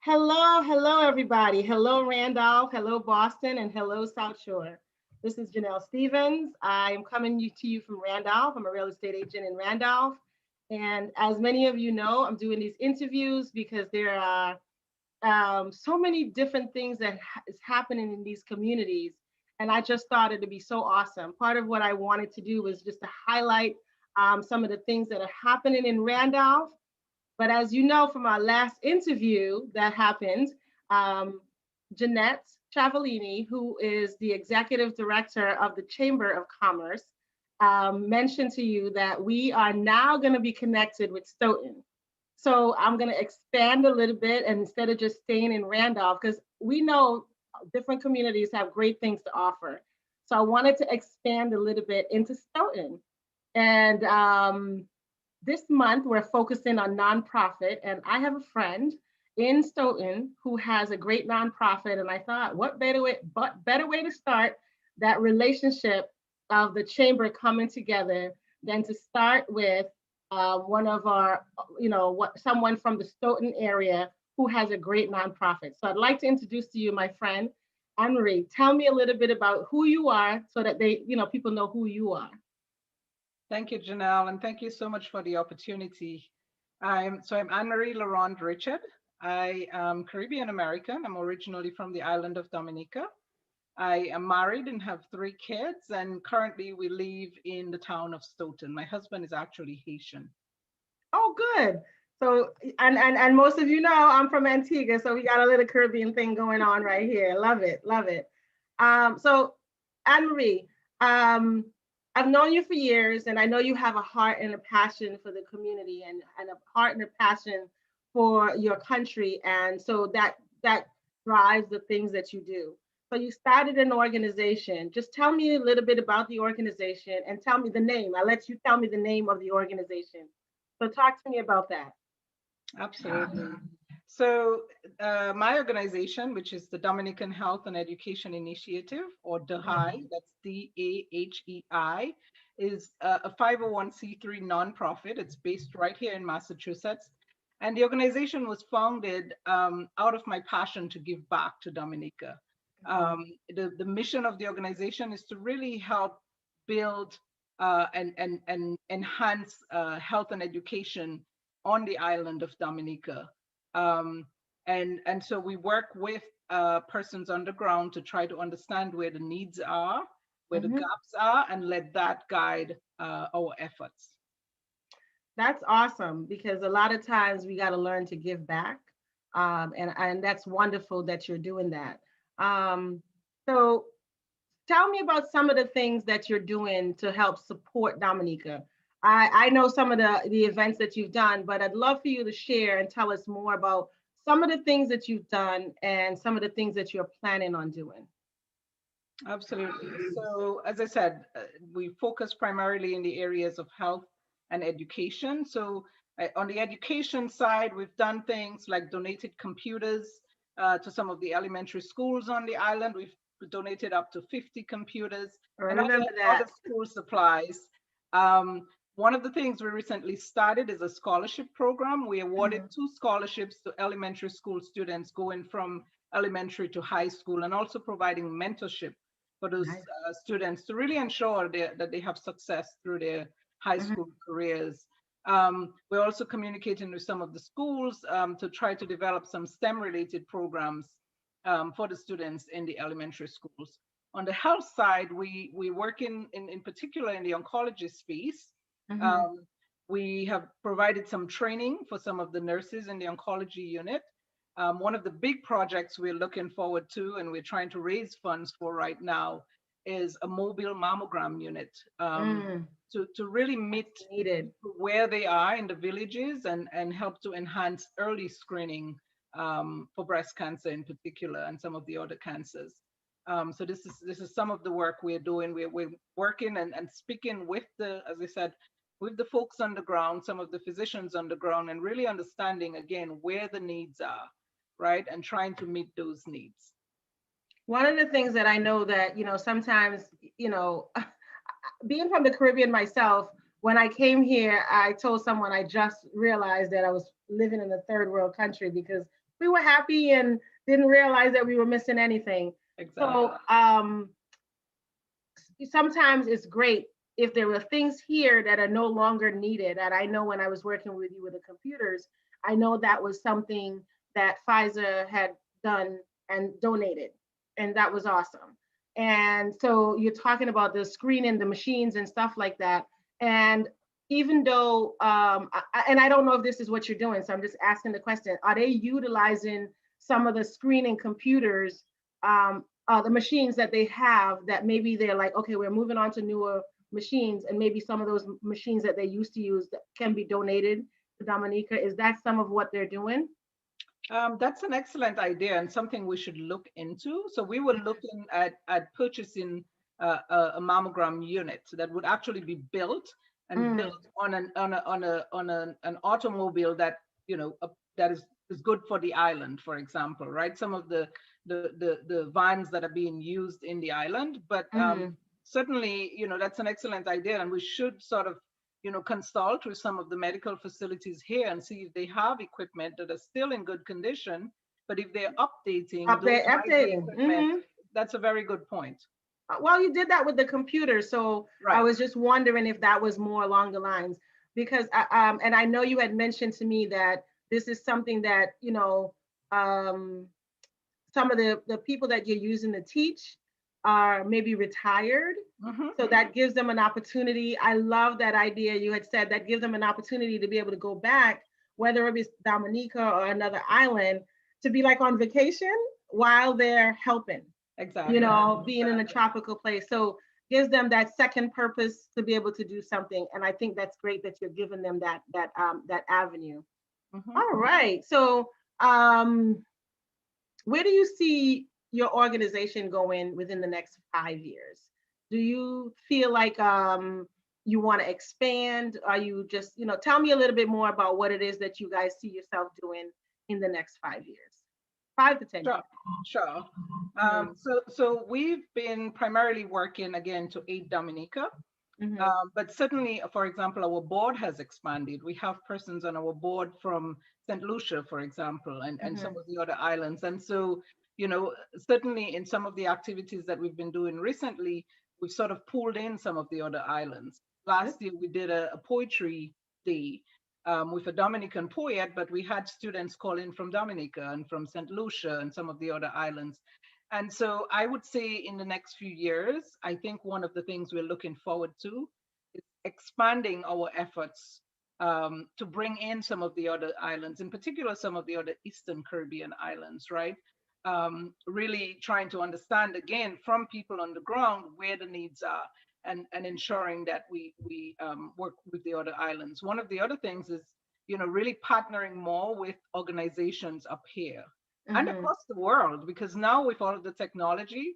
Hello, everybody. Hello, Randolph. Hello, Boston, and hello, South Shore. This is Janelle Stevens. I am coming to you from Randolph. I'm a real estate agent in Randolph. And as many of you know, I'm doing these interviews because there are so many different things that is happening in these communities. And I just thought it'd be so awesome. Part of what I wanted to do was just to highlight some of the things that are happening in Randolph, but as you know from our last interview that happened, um, Jeanette Chavellini, who is the executive director of the Chamber of Commerce, mentioned to you that we are now going to be connected with Stoughton. So I'm going to expand a little bit, and instead of just staying in Randolph, because we know different communities have great things to offer. So I wanted to expand a little bit into Stoughton. And this month, we're focusing on nonprofit, and I have a friend in Stoughton who has a great nonprofit, and I thought, what better way to start that relationship of the chamber coming together than to start with one of our, someone from the Stoughton area who has a great nonprofit. So I'd like to introduce to you my friend Annmarie. Tell me a little bit about who you are, so that people know who you are. Thank you, Janelle, and thank you so much for the opportunity. I'm Annmarie Laurent Richard. I am Caribbean American. I'm originally from the island of Dominica. I am married and have three kids, and currently we live in the town of Stoughton. My husband is actually Haitian. Oh, good. So, and most of you know I'm from Antigua, so we got a little Caribbean thing going on right here. Love it, love it. So, Annmarie, um, I've known you for years, and I know you have a heart and a passion for the community, and a heart and a passion for your country, and so that drives the things that you do. So you started an organization. Just tell me a little bit about the organization and tell me the name. I let you tell me the name of the organization. So talk to me about that. Absolutely. So, my organization, which is the Dominican Health and Education Initiative, or DAHEI, that's DAHEI, is a 501c3 nonprofit. It's based right here in Massachusetts. And the organization was founded out of my passion to give back to Dominica. Mhm. The mission of the organization is to really help build and enhance health and education on the island of Dominica. Um, and so we work with persons on the ground to try to understand where the needs are, where the Mhm. gaps are, and let that guide our efforts. That's awesome because a lot of times we got to learn to give back, and that's wonderful that you're doing that. So tell me about some of the things that you're doing to help support Dominica. I know some of the events that you've done, but I'd love for you to share and tell us more about some of the things that you've done and some of the things that you're planning on doing. Absolutely. So, as I said, we focus primarily in the areas of health and education. So, on the education side, we've done things like donated computers to some of the elementary schools on the island. We've donated up to 50 computers I and other, remember that. other school supplies. Um, One of the things we recently started is a scholarship program. We awarded Mhm. two scholarships to elementary school students going from elementary to high school, and also providing mentorship for those Nice. students to really ensure that they have success through their high Mhm. school careers. We're also communicating with some of the schools to try to develop some STEM related programs for the students in the elementary schools. On the health side, we work in particular in the oncology space. Mhm. Um, we have provided some training for some of the nurses in the oncology unit. One of the big projects we're looking forward to and we're trying to raise funds for right now is a mobile mammogram unit Mm. to really meet That's needed. where they are in the villages and help to enhance early screening for breast cancer in particular and some of the other cancers. So this is some of the work we're doing. We're working and speaking with as I said, with the folks on the ground, some of the physicians on the ground, and really understanding again where the needs are, right? And trying to meet those needs. One of the things that I know that, sometimes, being from the Caribbean myself, when I came here, I told someone I just realized that I was living in a third world country because we were happy and didn't realize that we were missing anything. Exactly. So sometimes it's great if there were things here that are no longer needed. And I know when I was working with you with the computers, I know that was something that Pfizer had done and donated, and that was awesome. And so you're talking about the screening, the machines, and stuff like that. And even though, and I don't know if this is what you're doing, so I'm just asking the question: are they utilizing some of the screening computers, the machines that they have, that maybe they're like, okay, we're moving on to newer machines, and maybe some of those machines that they used to use that can be donated to Dominica? Is that some of what they're doing? That's an excellent idea and something we should look into. So we were looking at purchasing a mammogram unit that would actually be built and Mm, built on an automobile that, that is good for the island, for example, right? Some of the vans that are being used in the island, but mm. certainly, that's an excellent idea, and we should sort of consult with some of the medical facilities here and see if they have equipment that are still in good condition. But if they're updating, those might be Updating. equipment. That's a very good point. Well, you did that with the computer, so I Right. was just wondering if that was more along the lines, because and I know you had mentioned to me that this is something that um, some of the people that you're using to teach are maybe retired. Hmm. So that gives them an opportunity. I love that idea you had said, that gives them an opportunity to be able to go back, whether it be Dominica or another island, to be like on vacation while they're helping, Exactly. being in a tropical place. So gives them that second purpose to be able to do something. And I think that's great that you're giving them that avenue. Hmm. All right. So um where do you see your organization going within the next 5 years? Do you feel like you want to expand? Are you just, tell me a little bit more about what it is that you guys see yourself doing in the next 5 years, 5 to 10 years. Sure. Sure. Mm-hmm. So we've been primarily working again to aid Dominica. Mm-hmm. But certainly, for example, our board has expanded. We have persons on our board from St. Lucia, for example, and some Mm-hmm. of the other islands. And so, certainly in some of the activities that we've been doing recently, we've sort of pulled in some of the other islands. Good. Last year, we did a poetry day with a Dominican poet, but we had students call in from Dominica and from St. Lucia and some of the other islands. And so I would say in the next few years, I think one of the things we're looking forward to is expanding our efforts to bring in some of the other islands, in particular, some of the other Eastern Caribbean islands, right? Really trying to understand again from people on the ground where the needs are, and ensuring that we work with the other islands. One of the other things is, really partnering more with organizations up here and Mm-hmm. across the world, because now with all of the technology,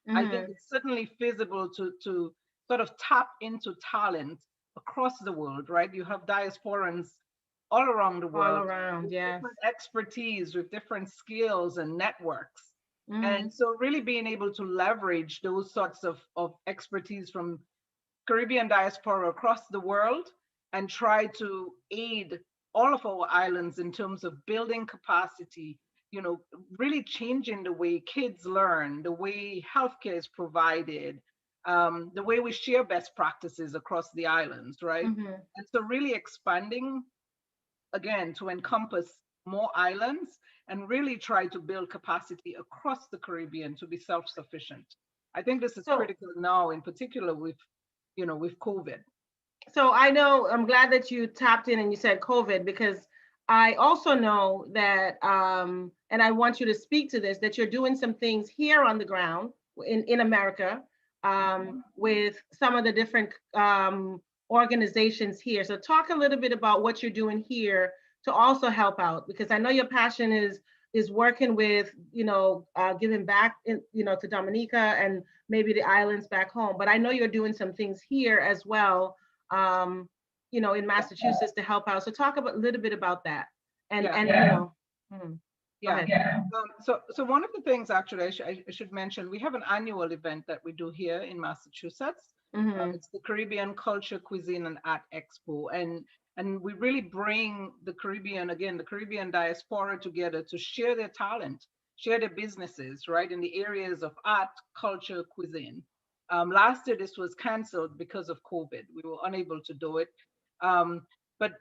I think Mm-hmm. it's certainly feasible to sort of tap into talent across the world, right? You have diasporans all around the All world around, with yes. different expertise, with different skills and networks. Mm-hmm. And so really being able to leverage those sorts of expertise from Caribbean diaspora across the world and try to aid all of our islands in terms of building capacity, really changing the way kids learn, the way healthcare is provided, the way we share best practices across the islands, right? Mm-hmm. And so really expanding again to encompass more islands and really try to build capacity across the Caribbean to be self-sufficient. I think this is So critical now, in particular with COVID. So I know, I'm glad that you tapped in and you said COVID, because I also know that, and I want you to speak to this, that you're doing some things here on the ground in America, with some of the different organizations here. So talk a little bit about what you're doing here to also help out, because I know your passion is working with, giving back to Dominica and maybe the islands back home. But I know you're doing some things here as well, um, in Massachusetts to help out. So talk about a little bit about that. Yeah, Mhm. Go yeah. ahead. So one of the things actually I should mention, we have an annual event that we do here in Massachusetts. Hmm. It's the Caribbean Culture, Cuisine, and Art Expo, and And we really bring the Caribbean, again, the Caribbean diaspora together to share their talent, share their businesses, right, in the areas of art, culture, cuisine. Last year, this was canceled because of COVID. We were unable to do it. But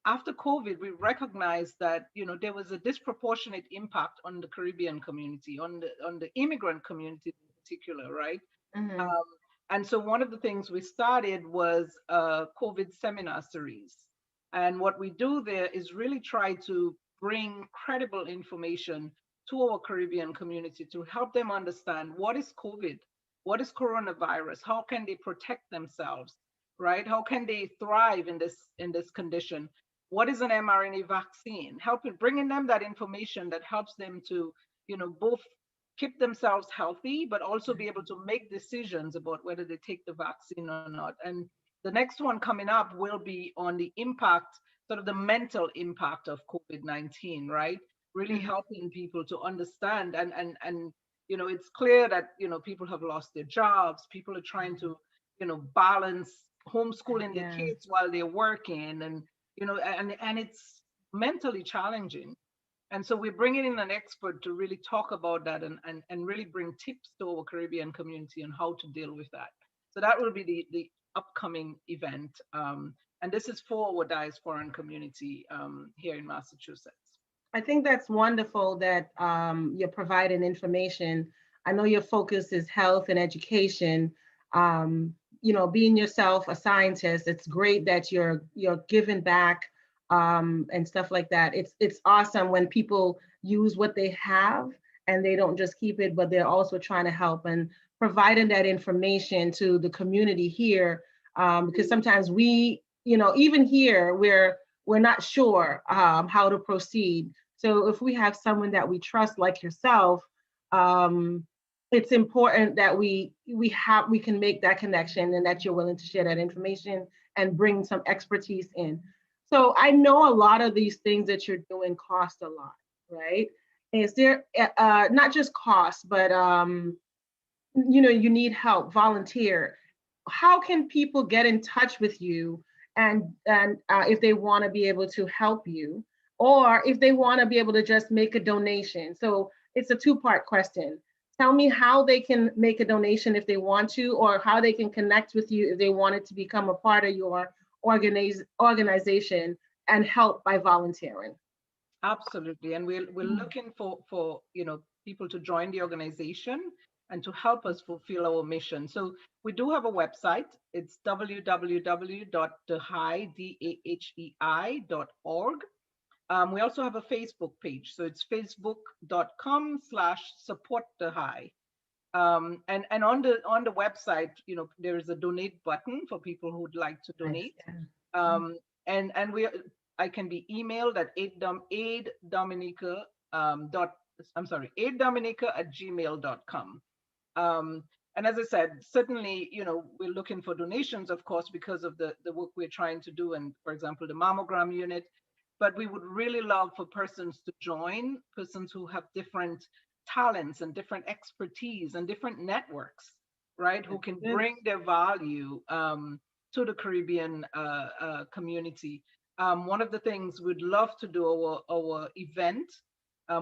after COVID, we recognized that, there was a disproportionate impact on the Caribbean community, on the immigrant community in particular, right? Mm-hmm. Um, and so one of the things we started was a COVID seminar series. And what we do there is really try to bring credible information to our Caribbean community to help them understand what is COVID, what is coronavirus, how can they protect themselves, right? How can they thrive in this condition? What is an mRNA vaccine? Helping bringing them that information that helps them to, both keep themselves healthy, but also be able to make decisions about whether they take the vaccine or not. And the next one coming up will be on the impact, sort of the mental impact of COVID-19, right? Really Mm-hmm. helping people to understand, and it's clear that people have lost their jobs. People are trying to balance homeschooling their Yeah. kids while they're working, and it's mentally challenging. And so we're bringing in an expert to really talk about that, and really bring tips to our Caribbean community on how to deal with that. So that will be the upcoming event. And this is for our diasporan community here in Massachusetts. I think that's wonderful that you're providing information. I know your focus is health and education. Being yourself a scientist, it's great that you're giving back and stuff like that. It's awesome when people use what they have and they don't just keep it, but they're also trying to help and providing that information to the community here. Because sometimes even here, we're not sure how to proceed. So if we have someone that we trust, like yourself, um, it's important that we can make that connection and that you're willing to share that information and bring some expertise in. So I know a lot of these things that you're doing cost a lot, right? Is there not just cost, but you need help, volunteer. How can people get in touch with you and if they want to be able to help you, or if they want to be able to just make a donation? So it's a two-part question. Tell me how they can make a donation if they want to, or how they can connect with you if they wanted to become a part of your organization and help by volunteering. Absolutely. And we're looking for people to join the organization and to help us fulfill our mission. So we do have a website. It's www.dehei.org. We also have a Facebook page. So it's facebook.com/support the high. And on the website, there is a donate button for people who would like to Nice. donate. Yeah. Um, and I can be emailed at aiddominica dot I'm sorry, aiddominica@gmail.com. Um, and as I said, certainly, we're looking for donations, of course, because of the work we're trying to do, and for example, the mammogram unit. But we would really love for persons to join, persons who have different talents and different expertise and different networks, right? Who That's can good. bring their value to the Caribbean community. One of the things we'd love to do, our event,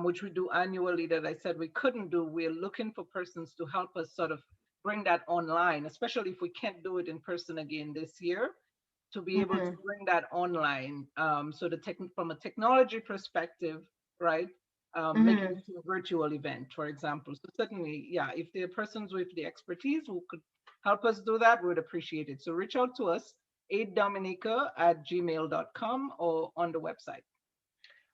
which we do annually, that I said we couldn't do. We're looking for persons to help us sort of bring that online, especially if we can't do it in person again this year, to be able to Mhm. bring that online. So from a technology perspective, right? Making Mhm. it a virtual event, for example. So certainly, yeah, if there are persons with the expertise who could help us do that, we would appreciate it. So reach out to us, aiddominica@gmail.com, or on the website.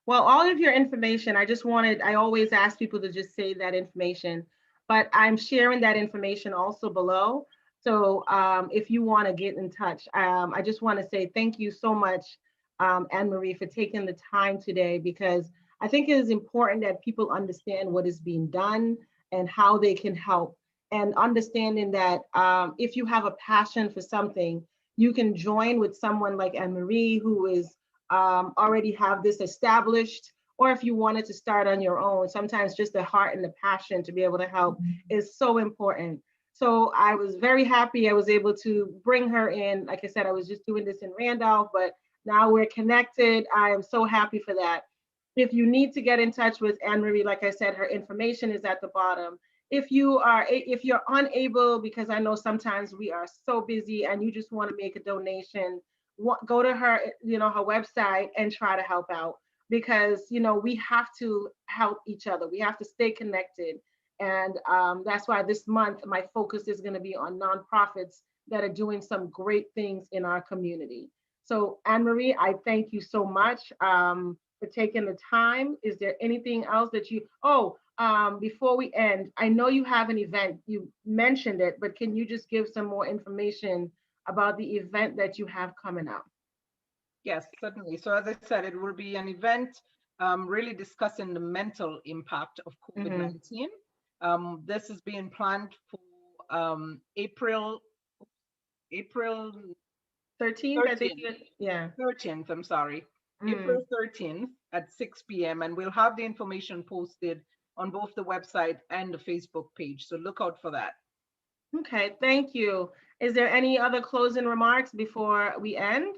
Well, all of your information, I always ask people to just say that information, but I'm sharing that information also below. So if you want to get in touch, I just want to say thank you so much, Annmarie, for taking the time today, because I think it is important that people understand what is being done and how they can help. And understanding that if you have a passion for something, you can join with someone like Annmarie, who is already have this established, or if you wanted to start on your own, sometimes just the heart and the passion to be able to help is so important. So I was very happy I was able to bring her in. Like I said, I was just doing this in Randolph, but Now we're connected. I am so happy for that. If you need to get in touch with Annmarie, like I said, her information is at the bottom. If you're unable, because I know sometimes we are so busy and you just want to make a donation, go to her, her website and try to help out, because we have to help each other. We have to stay connected, and that's why this month my focus is going to be on nonprofits that are doing some great things in our community. So, Annmarie, I thank you so much for taking the time. Is there anything else that before we end, I know you have an event, you mentioned it, but can you just give some more information about the event that you have coming up? Yes, certainly. So as I said, it will be an event really discussing the mental impact of Hmm. COVID-19. This is being planned for April 13th, I think. 13th, Yeah. 13th, I'm sorry, Mm. April 13th at 6 p.m. And we'll have the information posted on both the website and the Facebook page. So look out for that. Okay, thank you. Is there any other closing remarks before we end?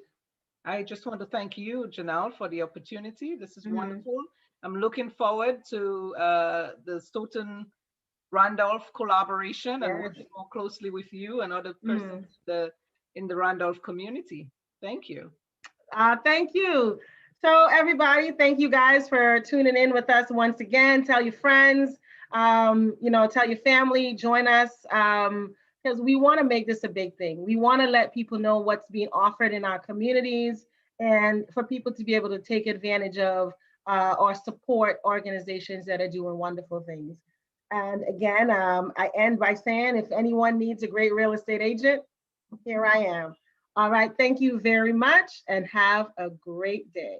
I just want to thank you, Janelle, for the opportunity. This is Hmm. wonderful. I'm looking forward to the Stoughton Randolph collaboration and Yes. working more closely with you and other persons Mm. in the Randolph community. Thank you. Thank you. So, everybody, thank you guys for tuning in with us once again. Tell your friends, tell your family, join us, because we want to make this a big thing. We want to let people know what's being offered in our communities, and for people to be able to take advantage of or support organizations that are doing wonderful things. And again, I end by saying, if anyone needs a great real estate agent, here I am. All right. Thank you very much and have a great day.